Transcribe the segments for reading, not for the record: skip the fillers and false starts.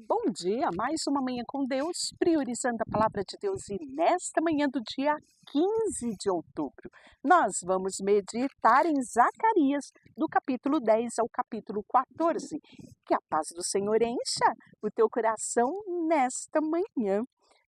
Bom dia, mais uma manhã com Deus, priorizando a palavra de Deus e nesta manhã do dia 15 de outubro, nós vamos meditar em Zacarias, do capítulo 10 ao capítulo 14. Que a paz do Senhor encha o teu coração nesta manhã.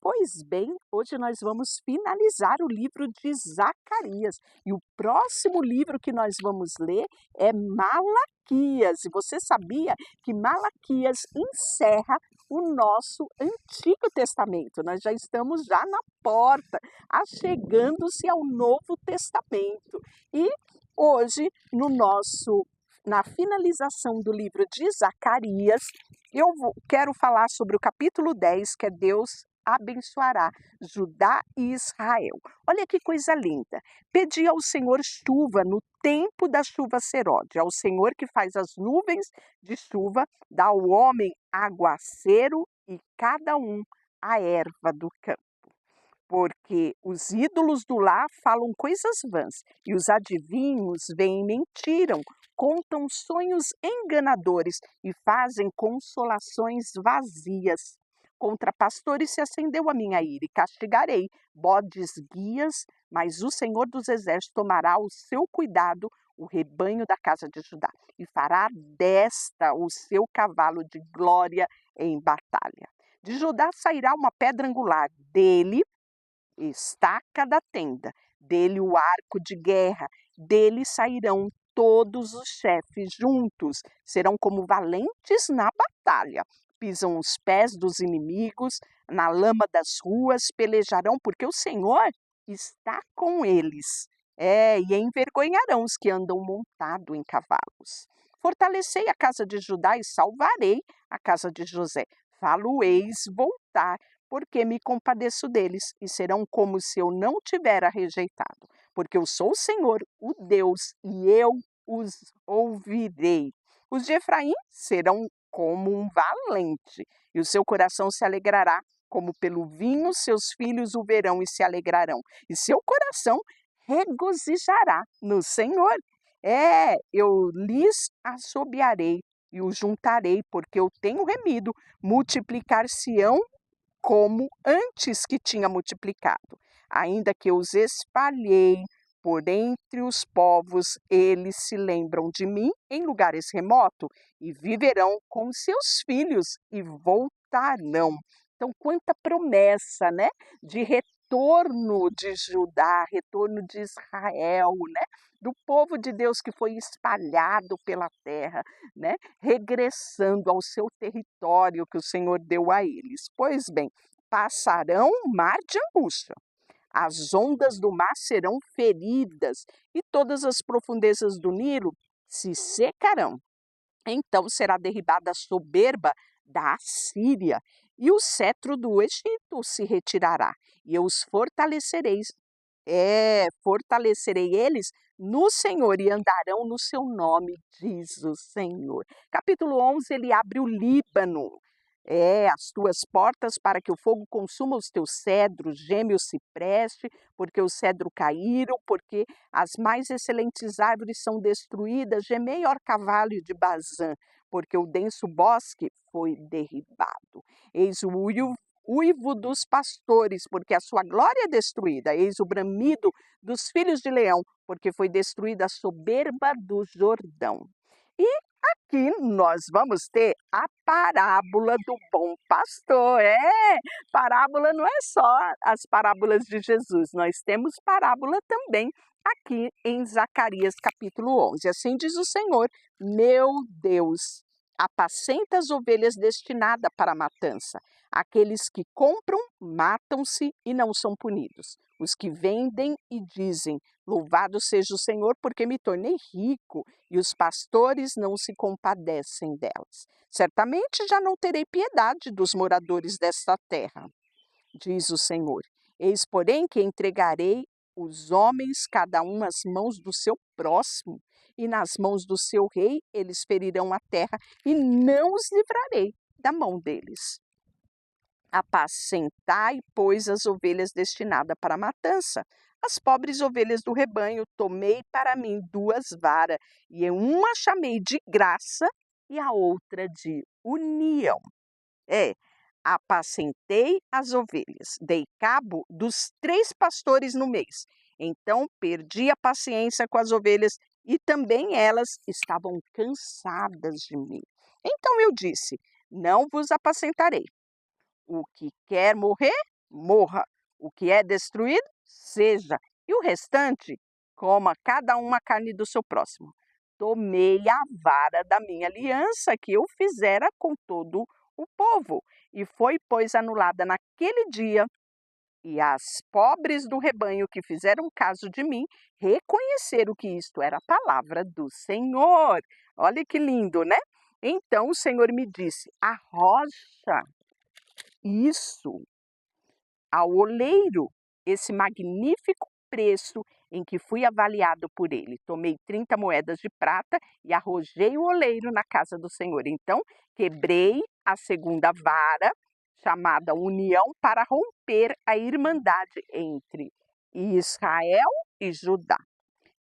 Pois bem, hoje nós vamos finalizar o livro de Zacarias e o próximo livro que nós vamos ler é Malaquias. E você sabia que Malaquias encerra o nosso Antigo Testamento? Nós já estamos já na porta, achegando-se ao Novo Testamento. E hoje, na finalização do livro de Zacarias, quero falar sobre o capítulo 10, que é Deus abençoará Judá e Israel. Olha que coisa linda. Pedi ao Senhor chuva no tempo da chuva serode, ao Senhor que faz as nuvens de chuva, dá ao homem aguaceiro e cada um a erva do campo. Porque os ídolos do lar falam coisas vãs, e os adivinhos vêm e mentiram, contam sonhos enganadores e fazem consolações vazias. Contra pastores se acendeu a minha ira, e castigarei bodes guias, mas o Senhor dos Exércitos tomará o seu cuidado, o rebanho da casa de Judá, e fará desta o seu cavalo de glória em batalha. De Judá sairá uma pedra angular, dele estaca da tenda, dele o arco de guerra, dele sairão todos os chefes juntos, serão como valentes na batalha. Pisam os pés dos inimigos, na lama das ruas pelejarão, porque o Senhor está com eles. E envergonharão os que andam montado em cavalos. Fortalecei a casa de Judá e salvarei a casa de José. Falo-eis voltar, porque me compadeço deles, e serão como se eu não tivera rejeitado. Porque eu sou o Senhor, o Deus, e eu os ouvirei. Os de Efraim serão como um valente, e o seu coração se alegrará, como pelo vinho seus filhos o verão e se alegrarão, e seu coração regozijará no Senhor. Eu lhes assobiarei e os juntarei, porque eu tenho remido, multiplicar-se-ão como antes que tinha multiplicado. Ainda que eu os espalhei por entre os povos, eles se lembram de mim em lugares remotos e viverão com seus filhos e voltarão. Então, quanta promessa, né? De retorno de Judá, retorno de Israel, né? Do povo de Deus que foi espalhado pela terra, né? Regressando ao seu território que o Senhor deu a eles. Pois bem, passarão o mar de angústia. As ondas do mar serão feridas e todas as profundezas do Nilo se secarão. Então será derribada a soberba da Assíria e o cetro do Egito se retirará. E eu os fortalecerei eles no Senhor e andarão no seu nome, diz o Senhor. Capítulo 11, ele abre o Líbano. As tuas portas para que o fogo consuma os teus cedros, geme o cipreste, porque o cedro caíram, porque as mais excelentes árvores são destruídas, gemei orcavalo de Bazã, porque o denso bosque foi derribado. Eis o uivo dos pastores, porque a sua glória é destruída. Eis o bramido dos filhos de leão, porque foi destruída a soberba do Jordão. E aqui nós vamos ter a parábola do bom pastor. Parábola não é só as parábolas de Jesus, nós temos parábola também aqui em Zacarias capítulo 11. Assim diz o Senhor, meu Deus, apacenta as ovelhas destinadas para a matança. Aqueles que compram, matam-se e não são punidos. Os que vendem e dizem, louvado seja o Senhor, porque me tornei rico, e os pastores não se compadecem delas. Certamente já não terei piedade dos moradores desta terra, diz o Senhor. Eis, porém, que entregarei os homens, cada um às mãos do seu próximo, e nas mãos do seu rei eles ferirão a terra, e não os livrarei da mão deles. Apacentai, pois, as ovelhas destinadas para a matança. As pobres ovelhas do rebanho tomei para mim 2 varas, e uma chamei de graça e a outra de união. É, apacentei as ovelhas, dei cabo dos 3 pastores no mês. Então perdi a paciência com as ovelhas e também elas estavam cansadas de mim. Então eu disse: não vos apacentarei. O que quer morrer, morra. O que é destruído, seja. E o restante, coma cada um a carne do seu próximo. Tomei a vara da minha aliança que eu fizera com todo o povo, e foi, pois, anulada naquele dia. E as pobres do rebanho que fizeram caso de mim reconheceram que isto era a palavra do Senhor. Olha que lindo, né? Então o Senhor me disse: arrocha isso ao oleiro, esse magnífico preço em que fui avaliado por ele. Tomei 30 moedas de prata e arrojei o oleiro na casa do Senhor. Então quebrei a segunda vara, chamada união, para romper a irmandade entre Israel e Judá.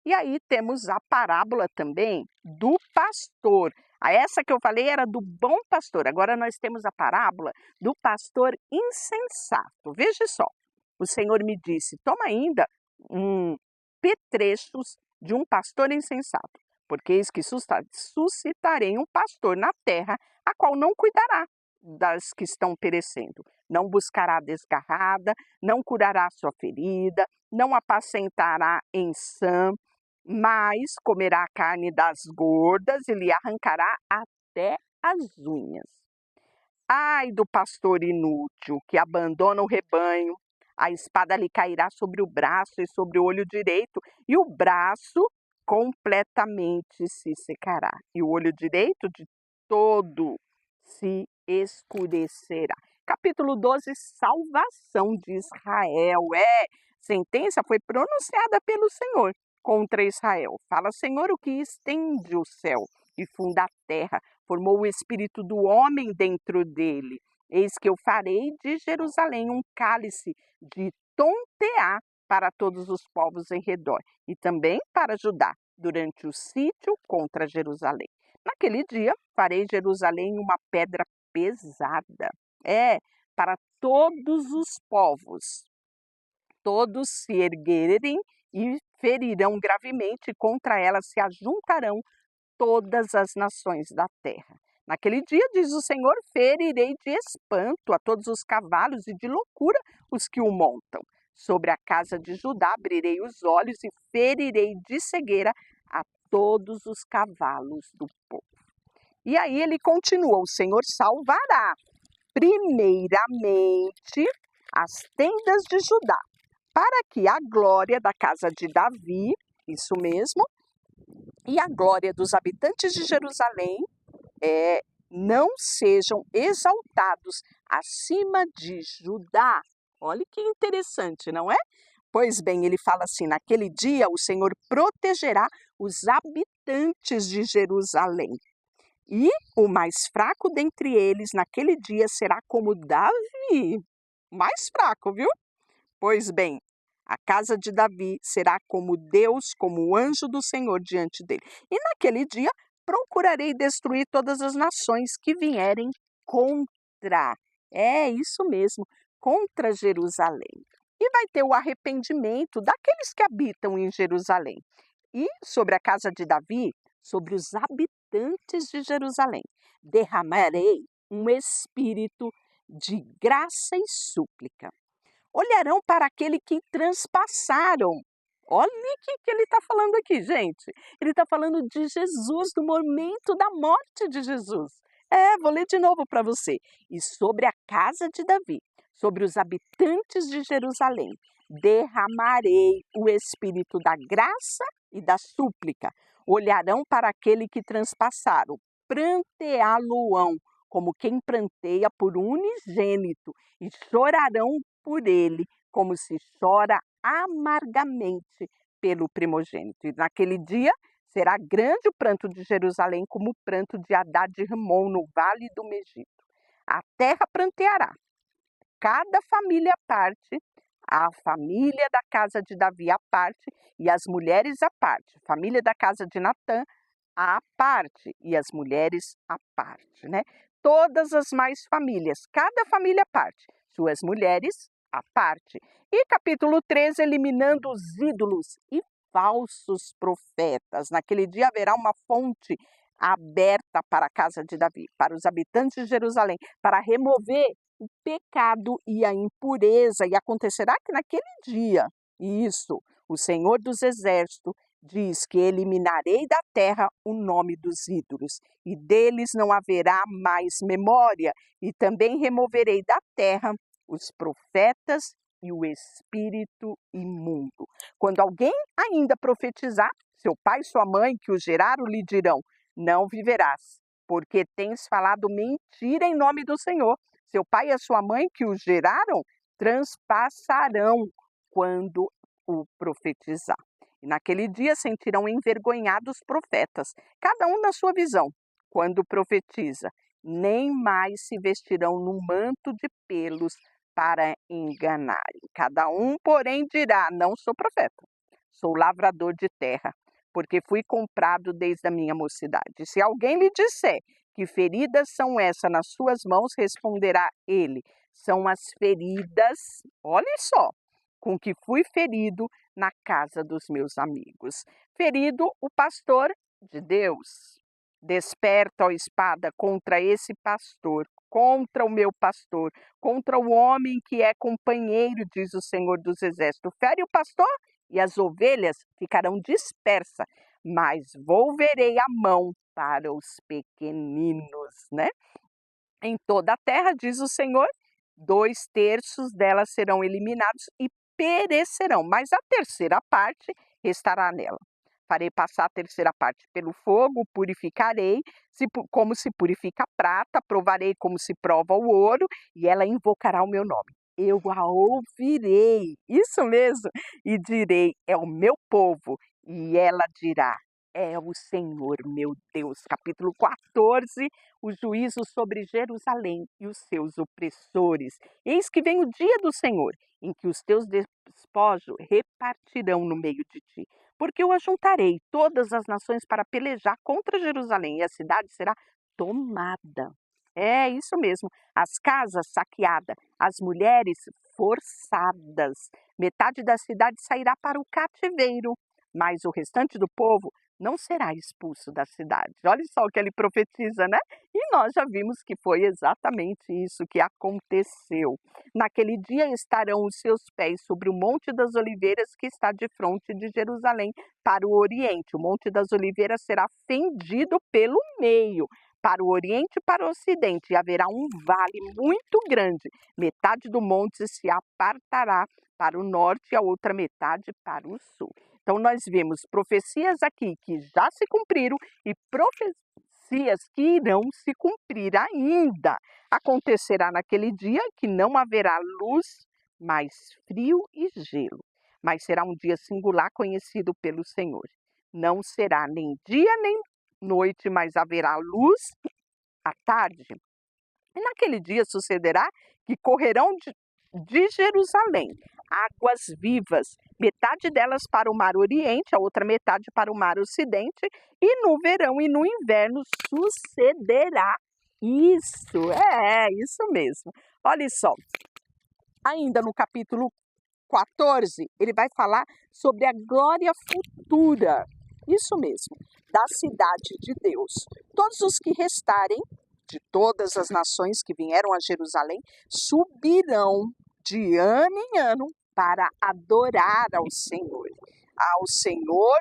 E aí temos a parábola também do pastor. Essa que eu falei era do bom pastor. Agora nós temos a parábola do pastor insensato. Veja só, o Senhor me disse: toma ainda petrechos de um pastor insensato, porque eis que suscitarei um pastor na terra, a qual não cuidará das que estão perecendo, não buscará a desgarrada, não curará a sua ferida, não apacentará em sã, mas comerá a carne das gordas e lhe arrancará até as unhas. Ai do pastor inútil que abandona o rebanho, a espada lhe cairá sobre o braço e sobre o olho direito, e o braço completamente se secará, e o olho direito de todo se escurecerá. Capítulo 12, salvação de Israel. Sentença foi pronunciada pelo Senhor contra Israel. Fala: Senhor, o que estende o céu e funda a terra, formou o espírito do homem dentro dele. Eis que eu farei de Jerusalém um cálice de tontear para todos os povos em redor, e também para Judá, durante o sítio contra Jerusalém. Naquele dia, farei Jerusalém uma pedra pesada. Para todos os povos. Todos se erguerem e ferirão gravemente, contra ela se ajuntarão todas as nações da terra. Naquele dia, diz o Senhor, ferirei de espanto a todos os cavalos e de loucura os que o montam. Sobre a casa de Judá abrirei os olhos e ferirei de cegueira a todos os cavalos do povo. E aí ele continua: o Senhor salvará primeiramente as tendas de Judá, para que a glória da casa de Davi, isso mesmo, e a glória dos habitantes de Jerusalém não sejam exaltados acima de Judá. Olha que interessante, não é? Pois bem, ele fala assim: naquele dia o Senhor protegerá os habitantes de Jerusalém. E o mais fraco dentre eles naquele dia será como Davi. Mais fraco, viu? Pois bem, a casa de Davi será como Deus, como o anjo do Senhor diante dele. E naquele dia procurarei destruir todas as nações que vierem contra. Isso mesmo, contra Jerusalém. E vai ter o arrependimento daqueles que habitam em Jerusalém. E sobre a casa de Davi, sobre os habitantes de Jerusalém, derramarei um espírito de graça e súplica. Olharão para aquele que transpassaram. Olha o que ele está falando aqui, gente. Ele está falando de Jesus, do momento da morte de Jesus. Vou ler de novo para você. E sobre a casa de Davi, sobre os habitantes de Jerusalém, derramarei o espírito da graça e da súplica. Olharão para aquele que transpassaram, pranteá-lo-ão, como quem pranteia por um unigênito, e chorarão por ele, como se chora amargamente pelo primogênito. E naquele dia será grande o pranto de Jerusalém, como o pranto de Hadad de Rimon, no vale do Megiddo. A terra pranteará, cada família à parte, a família da casa de Davi à parte, e as mulheres à parte, família da casa de Natã à parte e as mulheres à parte, né? Todas as mais famílias, cada família à parte, suas mulheres à parte. E capítulo 13, eliminando os ídolos e falsos profetas. Naquele dia haverá uma fonte aberta para a casa de Davi, para os habitantes de Jerusalém, para remover o pecado e a impureza. E acontecerá que naquele dia, isso, o Senhor dos Exércitos diz que eliminarei da terra o nome dos ídolos, e deles não haverá mais memória, e também removerei da terra os profetas e o espírito imundo. Quando alguém ainda profetizar, seu pai e sua mãe que o geraram lhe dirão: não viverás, porque tens falado mentira em nome do Senhor. Seu pai e a sua mãe que o geraram transpassarão quando o profetizar. E naquele dia sentirão envergonhados os profetas, cada um na sua visão, quando profetiza. Nem mais se vestirão num manto de pelos para enganarem. Cada um, porém, dirá: não sou profeta, sou lavrador de terra, porque fui comprado desde a minha mocidade. Se alguém lhe disser: que feridas são essas nas suas mãos? Responderá ele: são as feridas, olha só, com que fui ferido na casa dos meus amigos. Ferido o pastor de Deus. Desperta, ó espada, contra esse pastor, contra o meu pastor, contra o homem que é companheiro, diz o Senhor dos Exércitos. Fere o pastor e as ovelhas ficarão dispersas, mas volverei a mão para os pequeninos, né? Em toda a terra, diz o Senhor, 2/3 delas serão eliminados e perecerão, mas a terceira parte restará nela. Farei passar a terceira parte pelo fogo, purificarei, como se purifica a prata, provarei como se prova o ouro, e ela invocará o meu nome. Eu a ouvirei, isso mesmo, e direi: é o meu povo, e ela dirá: é o Senhor meu Deus. Capítulo 14, o juízo sobre Jerusalém e os seus opressores. Eis que vem o dia do Senhor, em que os teus despojos repartirão no meio de ti. Porque eu ajuntarei todas as nações para pelejar contra Jerusalém, e a cidade será tomada. É isso mesmo, as casas saqueadas, as mulheres forçadas. Metade da cidade sairá para o cativeiro, mas o restante do povo não será expulso da cidade. Olha só o que ele profetiza, né? E nós já vimos que foi exatamente isso que aconteceu. Naquele dia estarão os seus pés sobre o Monte das Oliveiras, que está de frente de Jerusalém para o oriente. O Monte das Oliveiras será fendido pelo meio, para o oriente e para o ocidente, e haverá um vale muito grande. Metade do monte se apartará para o norte e a outra metade para o sul. Então, nós vemos profecias aqui que já se cumpriram e profecias que irão se cumprir ainda. Acontecerá naquele dia que não haverá luz, mas frio e gelo. Mas será um dia singular conhecido pelo Senhor. Não será nem dia nem noite, mas haverá luz à tarde. E naquele dia sucederá que correrão de Jerusalém águas vivas, metade delas para o mar oriente, a outra metade para o mar ocidente, e no verão e no inverno sucederá isso. Isso mesmo. Olha só, ainda no capítulo 14, ele vai falar sobre a glória futura, isso mesmo, da cidade de Deus. Todos os que restarem de todas as nações que vieram a Jerusalém subirão de ano em ano para adorar ao Senhor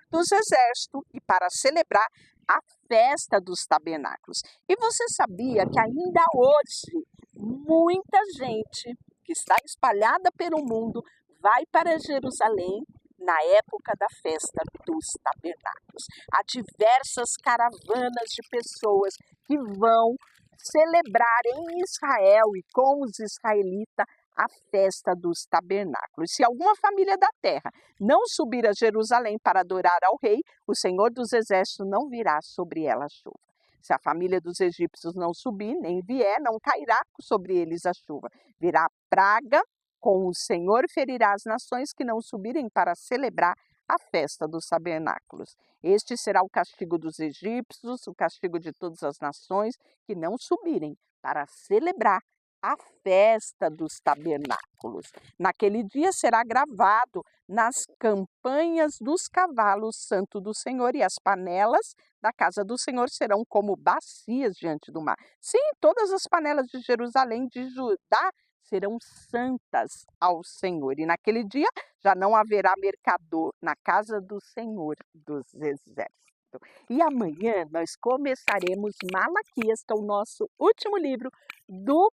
dos Exércitos, e para celebrar a festa dos tabernáculos. E você sabia que ainda hoje muita gente que está espalhada pelo mundo vai para Jerusalém na época da festa dos tabernáculos. Há diversas caravanas de pessoas que vão celebrar em Israel e com os israelitas a festa dos tabernáculos. Se alguma família da terra não subir a Jerusalém para adorar ao rei, o Senhor dos Exércitos não virá sobre ela a chuva. Se a família dos egípcios não subir, nem vier, não cairá sobre eles a chuva. Virá praga, com o Senhor ferirá as nações que não subirem para celebrar a festa dos tabernáculos. Este será o castigo dos egípcios, o castigo de todas as nações que não subirem para celebrar a festa dos tabernáculos. Naquele dia será gravado nas campanhas dos cavalos santo do Senhor, e as panelas da casa do Senhor serão como bacias diante do mar. Sim, todas as panelas de Jerusalém, de Judá, serão santas ao Senhor. E naquele dia já não haverá mercador na casa do Senhor dos Exércitos. E amanhã nós começaremos Malaquias, que é o nosso último livro do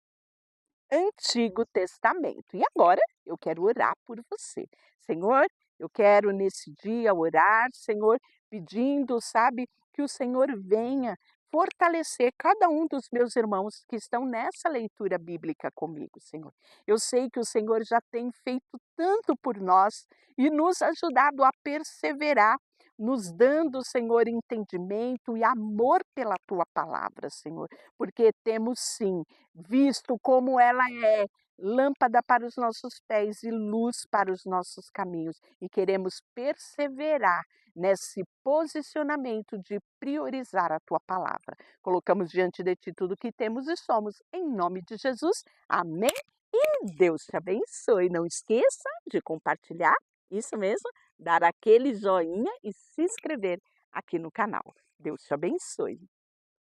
Antigo Testamento. E agora eu quero orar por você. Senhor, eu quero nesse dia orar, Senhor, pedindo, sabe, que o Senhor venha fortalecer cada um dos meus irmãos que estão nessa leitura bíblica comigo, Senhor. Eu sei que o Senhor já tem feito tanto por nós e nos ajudado a perseverar, nos dando, Senhor, entendimento e amor pela tua palavra, Senhor, porque temos sim visto como ela é lâmpada para os nossos pés e luz para os nossos caminhos, e queremos perseverar nesse posicionamento de priorizar a tua palavra. Colocamos diante de ti tudo que temos e somos, em nome de Jesus. Amém? E Deus te abençoe. Não esqueça de compartilhar, isso mesmo, dar aquele joinha e se inscrever aqui no canal. Deus te abençoe.